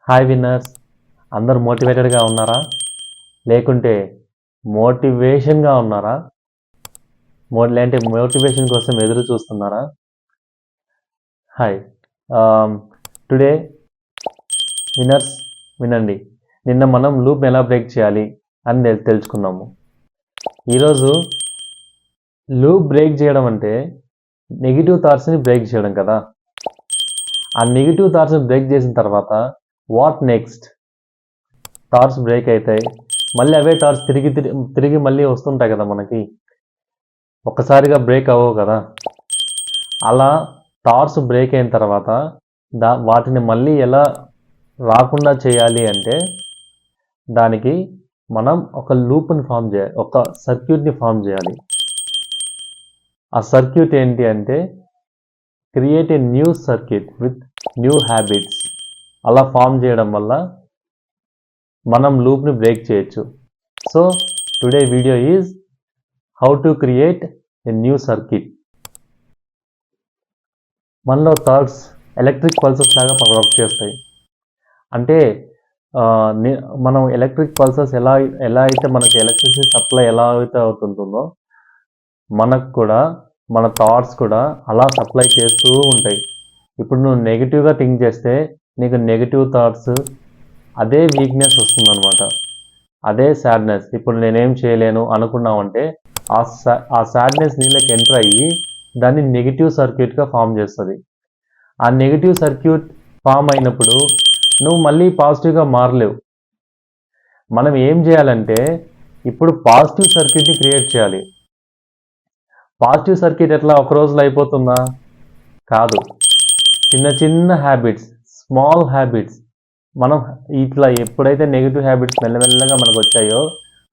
Hi winners, అందరూ మోటివేటెడ్గా ఉన్నారా? లేకుంటే మోటివేషన్గా ఉన్నారా? లేదంటే మోటివేషన్ కోసం ఎదురు చూస్తున్నారా? హాయ్. టుడే విన్నర్స్ వినండి. నిన్న మనం లూప్ ఎలా బ్రేక్ చేయాలి అని తెలుసుకున్నాము. ఈరోజు లూప్ బ్రేక్ చేయడం అంటే నెగిటివ్ థాట్స్ని బ్రేక్ చేయడం కదా. ఆ నెగిటివ్ థాట్స్ని బ్రేక్ చేసిన తర్వాత వాట్ నెక్స్ట్? థాట్స్ బ్రేక్ అవుతాయి, మళ్ళీ అవే థాట్స్ తిరిగి మళ్ళీ వస్తుంటాయి కదా మనకి. ఒక్కసారిగా బ్రేక్ అవ్వవు కదా. అలా థాట్స్ బ్రేక్ అయిన తర్వాత వాటిని మళ్ళీ ఎలా రాకుండా చేయాలి అంటే దానికి మనం ఒక లూప్ని ఫామ్ చేయాలి, ఒక సర్క్యూట్ని ఫామ్ చేయాలి. ఆ సర్క్యూట్ ఏంటి అంటే create a new circuit with new habits. అలా ఫామ్ చేయడం వల్ల మనం లూప్ని బ్రేక్ చేయొచ్చు. So today video is how to create a new circuit. మనలో థాట్స్ ఎలక్ట్రిక్ పల్సెస్ లాగా వర్క్ చేస్తాయి. అంటే మనం ఎలక్ట్రిక్ పల్సెస్ ఎలా అయితే మనకి ఎలక్ట్రిసిటీ సప్లై ఎలా అయితే అవుతుంటుందో మనకు కూడా మన థాట్స్ కూడా అలా సప్లై చేస్తూ ఉంటాయి. ఇప్పుడు నువ్వు నెగిటివ్గా థింక్ చేస్తే నీకు నెగిటివ్ థాట్స్, అదే వీక్నెస్ వస్తుందన్నమాట, అదే సాడ్నెస్. ఇప్పుడు నేనేం చేయలేను అనుకున్నామంటే ఆ సాడ్నెస్ నీళ్ళకి ఎంటర్ అయ్యి దాన్ని నెగిటివ్ సర్క్యూట్గా ఫామ్ చేస్తుంది. ఆ నెగిటివ్ సర్క్యూట్ ఫామ్ అయినప్పుడు నువ్వు మళ్ళీ పాజిటివ్గా మారలేవు. మనం ఏం చేయాలంటే ఇప్పుడు పాజిటివ్ సర్క్యూట్ని క్రియేట్ చేయాలి. పాజిటివ్ సర్క్యూట్ ఎట్లా ఒక రోజులో అయిపోతుందా? కాదు. చిన్న చిన్న హ్యాబిట్స్, స్మాల్ హ్యాబిట్స్. మనం ఇట్లా ఎప్పుడైతే నెగిటివ్ హ్యాబిట్స్ మెల్లమెల్లగా మనకు వచ్చాయో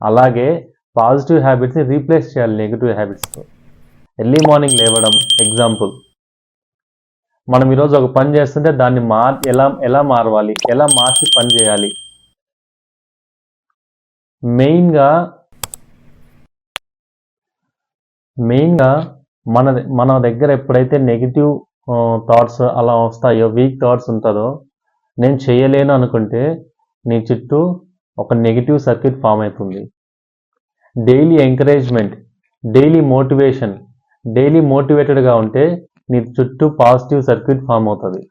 అలాగే పాజిటివ్ హ్యాబిట్స్ని రీప్లేస్ చేయాలి నెగిటివ్ హ్యాబిట్స్తో. ఎర్లీ మార్నింగ్ లేవడం ఎగ్జాంపుల్. మనం ఈరోజు ఒక పని చేస్తుంటే దాన్ని ఎలా మారవాలి, ఎలా మార్చి పని చేయాలి. మెయిన్గా మన దగ్గర ఎప్పుడైతే నెగిటివ్ థాట్స్ అలా వస్తాయో, వీక్ థాట్స్ ఉంటుందో, నేను చేయలేను అనుకుంటే నీ చుట్టూ ఒక నెగిటివ్ సర్క్యూట్ ఫామ్ అవుతుంది. Daily encouragement, daily motivation, daily మోటివేటెడ్గా ఉంటే నీ చుట్టూ పాజిటివ్ సర్క్యూట్ ఫామ్ అవుతుంది.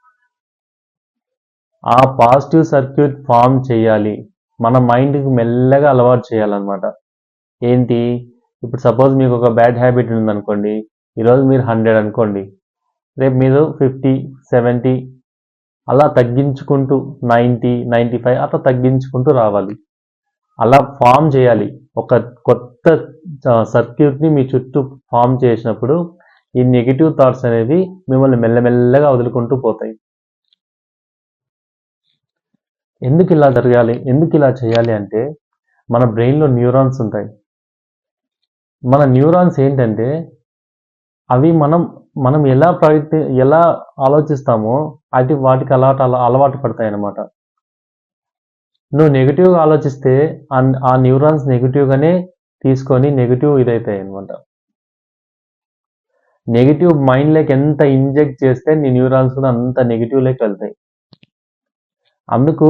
ఆ పాజిటివ్ సర్క్యూట్ ఫామ్ చేయాలి, మన మైండ్కి మెల్లగా అలవాటు చేయాలన్నమాట. ఏంటి, ఇప్పుడు సపోజ్ మీకు ఒక బ్యాడ్ హ్యాబిట్ ఉందనుకోండి, ఈరోజు మీరు 100 అనుకోండి, రేపు మీరు 50, 70 అలా తగ్గించుకుంటూ 90, 95 అట్లా తగ్గించుకుంటూ రావాలి. అలా ఫామ్ చేయాలి. ఒక కొత్త సర్క్యూట్ని మీ చుట్టూ ఫామ్ చేసినప్పుడు ఈ నెగిటివ్ థాట్స్ అనేవి మిమ్మల్ని మెల్లమెల్లగా వదులుకుంటూ పోతాయి. ఎందుకు ఇలా జరగాలి, ఎందుకు ఇలా చేయాలి అంటే మన బ్రెయిన్లో న్యూరాన్స్ ఉంటాయి. మన న్యూరాన్స్ ఏంటంటే అవి మనం ఎలా ఆలోచిస్తామో వాటికి అలవాటు పడతాయి అన్నమాట. నువ్వు నెగిటివ్గా ఆలోచిస్తే ఆ న్యూరాన్స్ నెగిటివ్గానే తీసుకొని నెగిటివ్ ఇదవుతాయి అనమాట. నెగిటివ్ మైండ్లోకి ఎంత ఇంజెక్ట్ చేస్తే నీ న్యూరాన్స్ కూడా అంత నెగిటివ్లోకి వెళ్తాయి. అందుకు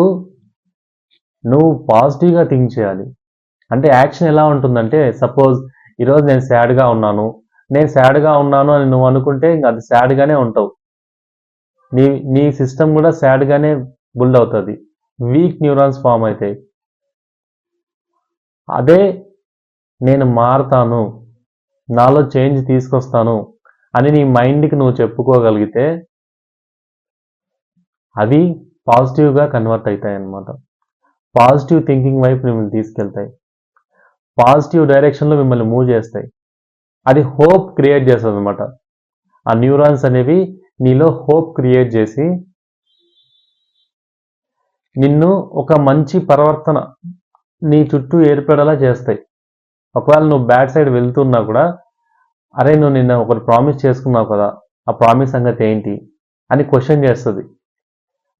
నువ్వు పాజిటివ్గా థింక్ చేయాలి. అంటే యాక్షన్ ఎలా ఉంటుందంటే, సపోజ్ ఈరోజు నేను సాడ్గా ఉన్నాను అని నువ్వు అనుకుంటే ఇంకా అది సాడ్గానే ఉంటావు. నీ సిస్టమ్ కూడా సాడ్గానే బిల్డ్ అవుతుంది, వీక్ న్యూరాన్స్ ఫామ్ అవుతాయి. అదే నేను మారుతాను, నాలో చేంజ్ తీసుకొస్తాను అని నీ మైండ్కి నువ్వు చెప్పుకోగలిగితే అవి పాజిటివ్గా కన్వర్ట్ అవుతాయి అన్నమాట. పాజిటివ్ థింకింగ్ వైపు మిమ్మల్ని తీసుకెళ్తాయి, పాజిటివ్ డైరెక్షన్లో మిమ్మల్ని మూవ్ చేస్తాయి. అది హోప్ క్రియేట్ చేస్తుంది అనమాట. ఆ న్యూరాన్స్ అనేవి నీలో హోప్ క్రియేట్ చేసి నిన్ను ఒక మంచి ప్రవర్తన నీ చుట్టూ ఏర్పడేలా చేస్తాయి. ఒకవేళ నువ్వు బ్యాడ్ సైడ్ వెళ్తున్నా కూడా, అరే నువ్వు నిన్న ఒకటి ప్రామిస్ చేసుకున్నావు కదా, ఆ ప్రామిస్ సంగతి ఏంటి అని క్వశ్చన్ చేస్తుంది.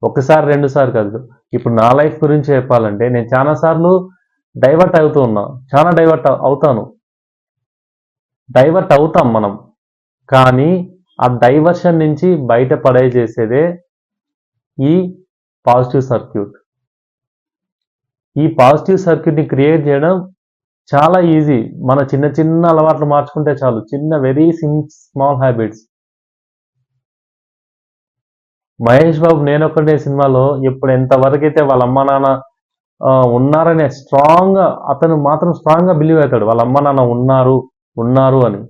ఒకసారి 2 సార్లు కాదు. ఇప్పుడు నా లైఫ్ గురించి చెప్పాలంటే నేను చాలాసార్లు డైవర్ట్ అవుతూ ఉన్నా, చాలా డైవర్ట్ అవుతాం మనం. కానీ ఆ డైవర్షన్ నుంచి బయటపడే చేసేదే ఈ పాజిటివ్ సర్క్యూట్. ఈ పాజిటివ్ సర్క్యూట్ని క్రియేట్ చేయడం చాలా ఈజీ. మన చిన్న చిన్న అలవాట్లు మార్చుకుంటే చాలు. చిన్న very small habits. Mahesh Babu నేనొక్కడే సినిమాలో ఇప్పుడు ఎంతవరకైతే వాళ్ళ అమ్మ నాన్న ఉన్నారనే అతను మాత్రం స్ట్రాంగ్గా బిలీవ్ అవుతాడు వాళ్ళ అమ్మ నాన్న ఉన్నారు అని.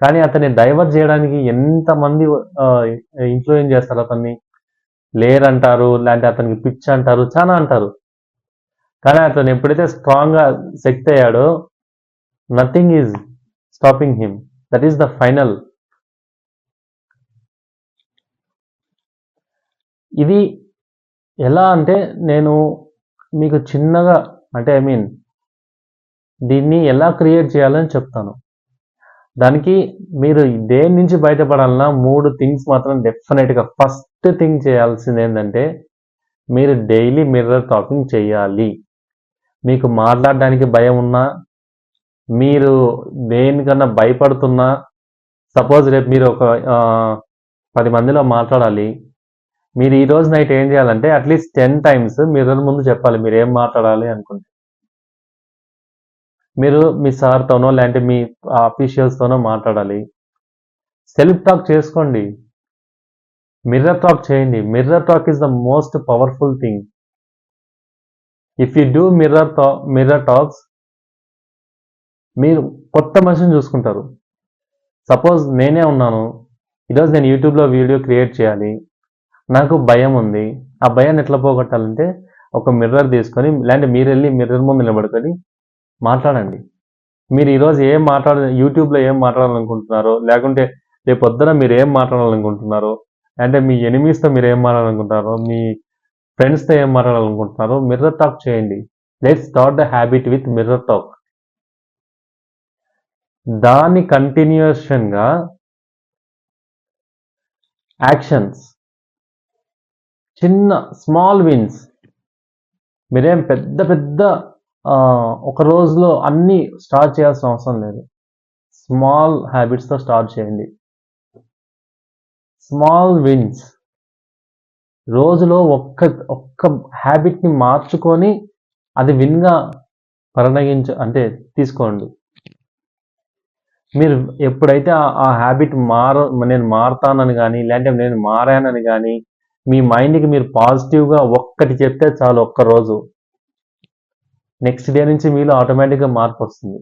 కానీ అతన్ని డైవర్ట్ చేయడానికి ఎంతమంది ఇన్ఫ్లుయెన్స్ చేస్తారు అతన్ని. లేరంటారు, లేదంటే అతనికి పిచ్చి అంటారు, చాలా అంటారు. కానీ అతను ఎప్పుడైతే స్ట్రాంగ్గా శక్తి అయ్యాడో nothing is stopping him. That is the final. ఇది ఎలా అంటే నేను మీకు చిన్నగా అంటే దీన్ని ఎలా క్రియేట్ చేయాలని చెప్తాను. దానికి మీరు దేని నుంచి బయటపడాలన్నా 3 థింగ్స్ మాత్రం డెఫినెట్గా ఫస్ట్ థింగ్ చేయాల్సింది ఏంటంటే మీరు డైలీ మిర్రర్ టాకింగ్ చేయాలి. మీకు మాట్లాడడానికి భయం ఉన్నా, మీరు దేనికన్నా భయపడుతున్నా, సపోజ్ రేపు మీరు ఒక 10 మందిలో మాట్లాడాలి. మీరు ఈ రోజు నైట్ ఏం చేయాలంటే అట్లీస్ట్ 10 టైమ్స్ మిర్రర్ ముందు చెప్పాలి మీరు ఏం మాట్లాడాలి అనుకుంటే. మీరు మీ సార్తోనో లేదంటే మీ ఆఫీషియల్స్తోనో మాట్లాడాలి. సెల్ఫ్ టాక్ చేసుకోండి. మిర్రర్ టాక్ చేయండి. Mirror talk is the most powerful thing. If you do mirror talks మీరు కొత్త మనిషిని చూసుకుంటారు. సపోజ్ నేనే ఉన్నాను, ఈరోజు నేను యూట్యూబ్లో వీడియో క్రియేట్ చేయాలి, నాకు భయం ఉంది. ఆ భయాన్ని ఎట్లా పోగొట్టాలంటే ఒక మిర్రర్ తీసుకొని లేదంటే మీరు వెళ్ళి మిర్రర్ ముందు నిలబడుకొని మాట్లాడండి. మీరు ఈరోజు యూట్యూబ్లో ఏం మాట్లాడాలనుకుంటున్నారో, లేకుంటే రేపు పొద్దున మీరు ఏం మాట్లాడాలనుకుంటున్నారో, అంటే మీ ఎనిమీస్తో మీరు ఏం మాట్లాడాలనుకుంటున్నారో, మీ ఫ్రెండ్స్తో ఏం మాట్లాడాలనుకుంటున్నారో మిర్రర్ టాక్ చేయండి. Let's start the habit with mirror talk. దాని కంటిన్యూషన్గా యాక్షన్స్, చిన్న స్మాల్ విన్స్. మీరేం పెద్ద ఒక రోజులో అన్నీ స్టార్ట్ చేయాల్సిన అవసరం లేదు. స్మాల్ హ్యాబిట్స్తో స్టార్ట్ చేయండి. Small wins. రోజులో ఒక్క హ్యాబిట్ని మార్చుకొని అది విన్గా తీసుకోండి. మీరు ఎప్పుడైతే ఆ హ్యాబిట్ నేను మారుతానని కానీ లేదంటే నేను మారానని కానీ మీ మైండ్కి మీరు పాజిటివ్గా ఒక్కటి చెప్తే చాలు, ఒక్కరోజు, నెక్స్ట్ డే నుంచి మీలో ఆటోమేటిక్గా మార్పు వస్తుంది.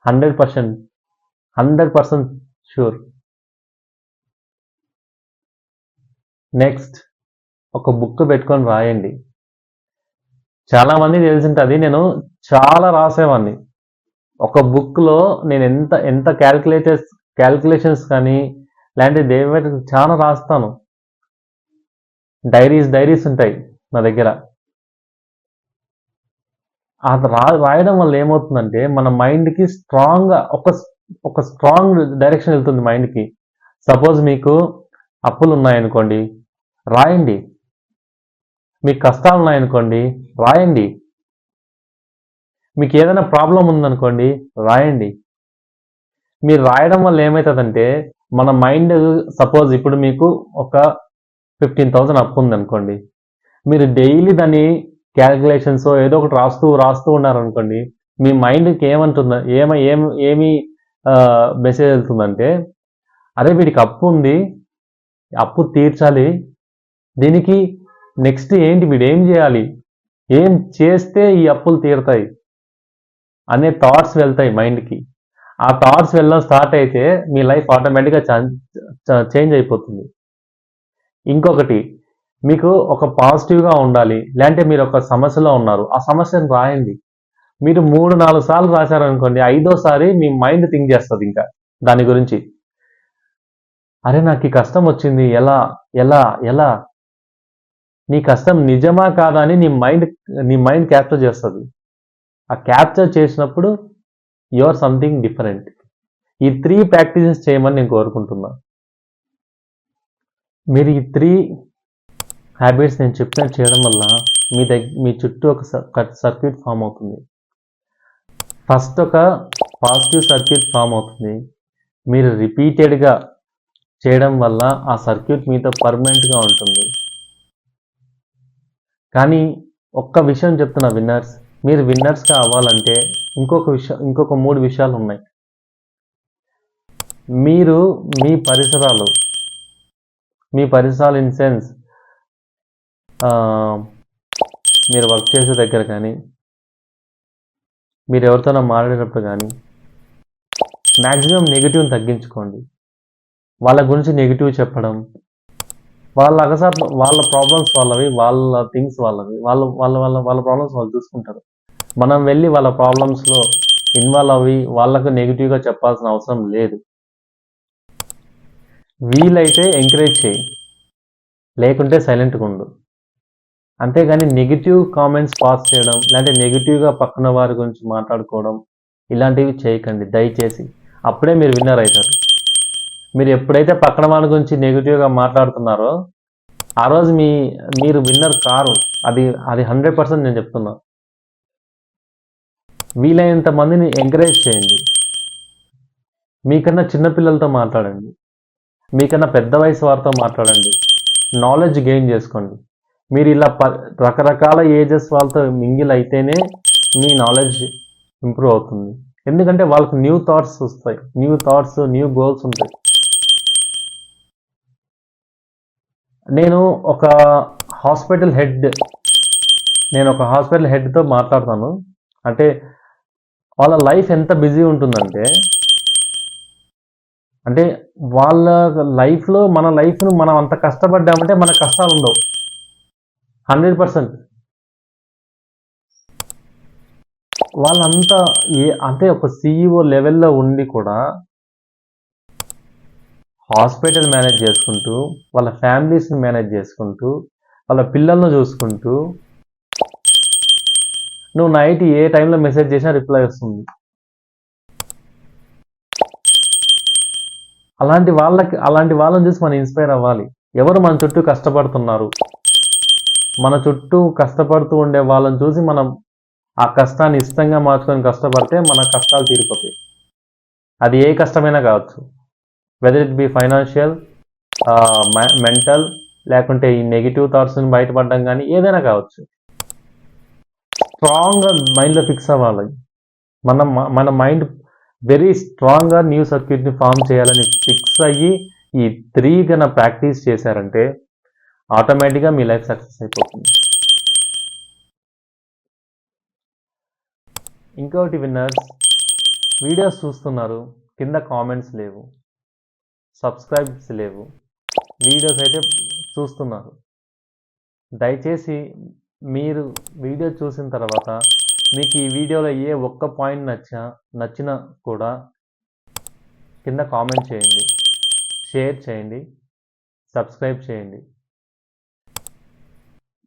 100% షూర్. నెక్స్ట్ ఒక బుక్ పెట్టుకొని రాయండి. చాలామంది తెలిసింటుంది, నేను చాలా రాసేవాడిని. ఒక బుక్లో నేను ఎంత క్యాల్కులేషన్స్ కానీ లేదంటే చాలా రాస్తాను. డైరీస్ ఉంటాయి నా దగ్గర. అది రాయడం వల్ల ఏమవుతుందంటే మన మైండ్కి స్ట్రాంగ్గా ఒక స్ట్రాంగ్ డైరెక్షన్ వెళ్తుంది మైండ్కి. సపోజ్ మీకు అప్పులు ఉన్నాయనుకోండి, రాయండి. మీకు కష్టాలు ఉన్నాయనుకోండి, రాయండి. మీకు ఏదైనా ప్రాబ్లం ఉందనుకోండి, రాయండి. మీరు రాయడం వల్ల ఏమవుతుందంటే మన మైండ్, సపోజ్ ఇప్పుడు మీకు ఒక 15,000 అప్పు ఉందనుకోండి, మీరు డైలీ దాన్ని క్యాల్కులేషన్స్ ఏదో ఒకటి రాస్తూ ఉన్నారనుకోండి, మీ మైండ్కి ఏమి మెసేజ్ వెళ్తుందంటే, అరే వీడికి అప్పు ఉంది, అప్పు తీర్చాలి, దీనికి నెక్స్ట్ ఏంటి, వీడు ఏం చేయాలి, ఏం చేస్తే ఈ అప్పులు తీరుతాయి అనే థాట్స్ వెళ్తాయి మైండ్కి. ఆ థాట్స్ వెళ్ళడం స్టార్ట్ అయితే మీ లైఫ్ ఆటోమేటిక్గా చేంజ్ అయిపోతుంది. ఇంకొకటి, మీకు ఒక పాజిటివ్గా ఉండాలి, లేదంటే మీరు ఒక సమస్యలో ఉన్నారు, ఆ సమస్యను రాయండి. మీరు 3-4 సార్లు రాశారనుకోండి, 5వ సారి మీ మైండ్ థింక్ చేస్తుంది ఇంకా దాని గురించి. అరే నాకు ఈ కష్టం వచ్చింది, ఎలా ఎలా ఎలా నీ కష్టం నిజమా కాదా అని నీ మైండ్ క్యాప్చర్ చేస్తుంది. ఆ క్యాప్చర్ చేసినప్పుడు యు ఆర్ సంథింగ్ డిఫరెంట్. ఈ 3 ప్రాక్టీసెస్ చేయమని నేను కోరుకుంటున్నా. మీరు ఈ 3 హ్యాబిట్స్ నేను చెప్పినట్టు చేయడం వల్ల మీ చుట్టూ ఒక సర్క్యూట్ ఫామ్ అవుతుంది. ఫస్ట్ ఒక పాజిటివ్ సర్క్యూట్ ఫామ్ అవుతుంది. మీరు రిపీటెడ్గా చేయడం వల్ల ఆ సర్క్యూట్ మీతో పర్మనెంట్గా ఉంటుంది. కానీ ఒక్క విషయం చెప్తున్నా విన్నర్స్, మీరు విన్నర్స్గా అవ్వాలంటే ఇంకొక 3 విషయాలు ఉన్నాయి. మీరు మీ పరిసరాలు ఇన్ సెన్స్ మీరు వర్క్ చేసే దగ్గర కానీ, మీరు ఎవరితోనో మాట్లాడేటప్పుడు కానీ మ్యాక్సిమం నెగిటివ్ని తగ్గించుకోండి. వాళ్ళ గురించి నెగిటివ్ చెప్పడం, వాళ్ళ ప్రాబ్లమ్స్ వాళ్ళవి, వాళ్ళ థింగ్స్ వాళ్ళవి, వాళ్ళ ప్రాబ్లమ్స్ వాళ్ళు చూసుకుంటారు. మనం వెళ్ళి వాళ్ళ ప్రాబ్లమ్స్లో ఇన్వాల్వ్ అవ్వి వాళ్ళకు నెగిటివ్గా చెప్పాల్సిన అవసరం లేదు. వీలైతే ఎంకరేజ్ చేయి, లేకుంటే సైలెంట్గా ఉండు. అంతేగాని నెగిటివ్ కామెంట్స్ పాస్ చేయడం, లేదంటే నెగిటివ్గా పక్కన వారి గురించి మాట్లాడుకోవడం, ఇలాంటివి చేయకండి దయచేసి. అప్పుడే మీరు విన్నర్ అవుతారు. మీరు ఎప్పుడైతే పక్కన వాళ్ళ గురించి నెగిటివ్గా మాట్లాడుతున్నారో ఆ రోజు మీరు విన్నర్ కారు. అది 100% నేను చెప్తున్నా. వీలైనంత మందిని ఎంకరేజ్ చేయండి. మీకన్నా చిన్నపిల్లలతో మాట్లాడండి, మీకన్నా పెద్ద వయసు వారితో మాట్లాడండి, నాలెడ్జ్ గెయిన్ చేసుకోండి. మీరు ఇలా రకరకాల ఏజెస్ వాళ్ళతో మింగిల్ అయితేనే మీ నాలెడ్జ్ ఇంప్రూవ్ అవుతుంది. ఎందుకంటే వాళ్ళకి న్యూ థాట్స్ వస్తాయి, న్యూ గోల్స్ ఉంటాయి. నేను ఒక హాస్పిటల్ హెడ్తో మాట్లాడతాను. అంటే వాళ్ళ లైఫ్ ఎంత బిజీ ఉంటుందంటే, అంటే వాళ్ళ లైఫ్లో మన లైఫ్ను మనం అంత కష్టపడ్డామంటే మన కష్టాలు ఉండవు. 100%. వాళ్ళంతా అంటే ఒక CEO లెవెల్లో ఉండి కూడా హాస్పిటల్ మేనేజ్ చేసుకుంటూ, వాళ్ళ ఫ్యామిలీస్ని మేనేజ్ చేసుకుంటూ, వాళ్ళ పిల్లలను చూసుకుంటూ, నువ్వు నైట్ ఏ టైంలో మెసేజ్ చేసినా రిప్లై వస్తుంది. అలాంటి వాళ్ళని చూసి మనం ఇన్స్పైర్ అవ్వాలి. ఎవరు మన చుట్టూ కష్టపడుతున్నారు, మన చుట్టూ కష్టపడుతూ ఉండే వాళ్ళని చూసి మనం ఆ కష్టాన్ని ఇష్టంగా మార్చుకొని కష్టపడితే మన కష్టాలు తీరిపోతాయి. అది ఏ కష్టమైనా కావచ్చు, whether it be financial, mental, లేకుంటే ఈ నెగిటివ్ థాట్స్ని బయటపడడం కానీ ఏదైనా కావచ్చు. స్ట్రాంగ్గా మైండ్లో ఫిక్స్ అవ్వాలి. మన మైండ్ వెరీ స్ట్రాంగ్గా న్యూ సర్క్యూట్ని ఫామ్ చేయాలని ఫిక్స్ అయ్యి ఈ 3 కన్నా ప్రాక్టీస్ చేశారంటే ఆటోమేటిక్గా మీ లైఫ్ సక్సెస్ అయిపోతుంది. ఇంకోటి విన్నర్స్, వీడియోస్ చూస్తున్నారు, కింద కామెంట్స్ లేవు, సబ్స్క్రైబ్స్ లేవు, వీడియోస్ అయితే చూస్తున్నారు. దయచేసి మీరు వీడియో చూసిన తర్వాత మీకు ఈ వీడియోలో ఏ ఒక్క పాయింట్ నచ్చినా కూడా కింద కామెంట్ చేయండి, షేర్ చేయండి, సబ్స్క్రైబ్ చేయండి.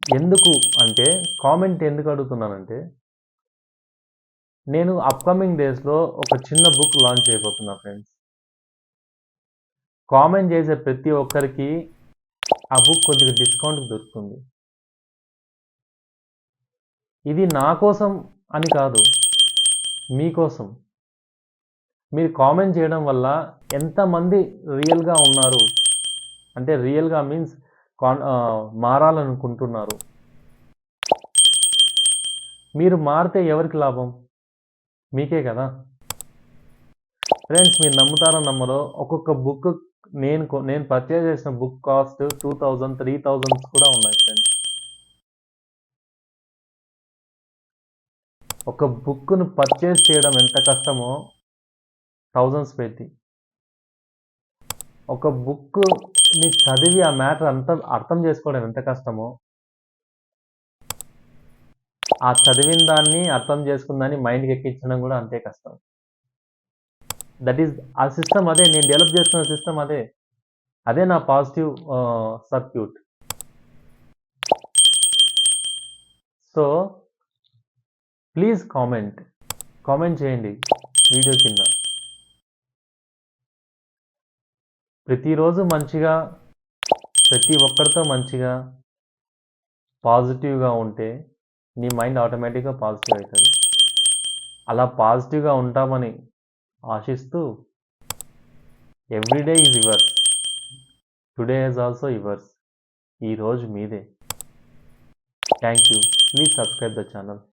ఎందుకు అంటే, కామెంట్ ఎందుకు అడుగుతున్నానంటే, నేను అప్కమింగ్ డేస్లో ఒక చిన్న బుక్ లాంచ్ చేయబోతున్నా ఫ్రెండ్స్. కామెంట్ చేసే ప్రతి ఒక్కరికి ఆ బుక్ కొద్దిగా డిస్కౌంట్ దొరుకుతుంది. ఇది నా కోసం అని కాదు, మీకోసం. మీరు కామెంట్ చేయడం వల్ల ఎంతమంది రియల్గా ఉన్నారు, అంటే రియల్గా మీన్స్ మారాలనుకుంటున్నారు. మీరు మారితే ఎవరికి లాభం? మీకే కదా. ఫ్రెండ్స్, మీరు నమ్ముతారో నమ్మరో, ఒక్కొక్క బుక్ నేను పర్చేజ్ చేసిన బుక్ కాస్ట్ 2000, 3000 కూడా ఉన్నాయి ఫ్రెండ్స్. ఒక బుక్ను పర్చేజ్ చేయడం ఎంత కష్టమో థౌజండ్స్ పెట్టి, ఒక బుక్ని చదివి ఆ మ్యాటర్ అర్థం చేసుకోవడం ఎంత కష్టమో, ఆ చదివిన దాన్ని అర్థం చేసుకున్న దాన్ని మైండ్కి ఎక్కించడం కూడా అంతే కష్టం. దట్ ఈస్ ఆ సిస్టమ్ అదే, నేను డెవలప్ చేసుకున్న సిస్టమ్ అదే నా positive circuit. So please comment చేయండి వీడియో కింద. ప్రతిరోజు మంచిగా, ప్రతి ఒక్కరితో మంచిగా, పాజిటివ్గా ఉంటే నీ మైండ్ ఆటోమేటిక్గా పాజిటివ్ అవుతుంది. అలా పాజిటివ్గా ఉంటామని ఆశిస్తూ, everyday is yours, today is also yours. ఈరోజు మీదే. Thank you. Please subscribe the channel.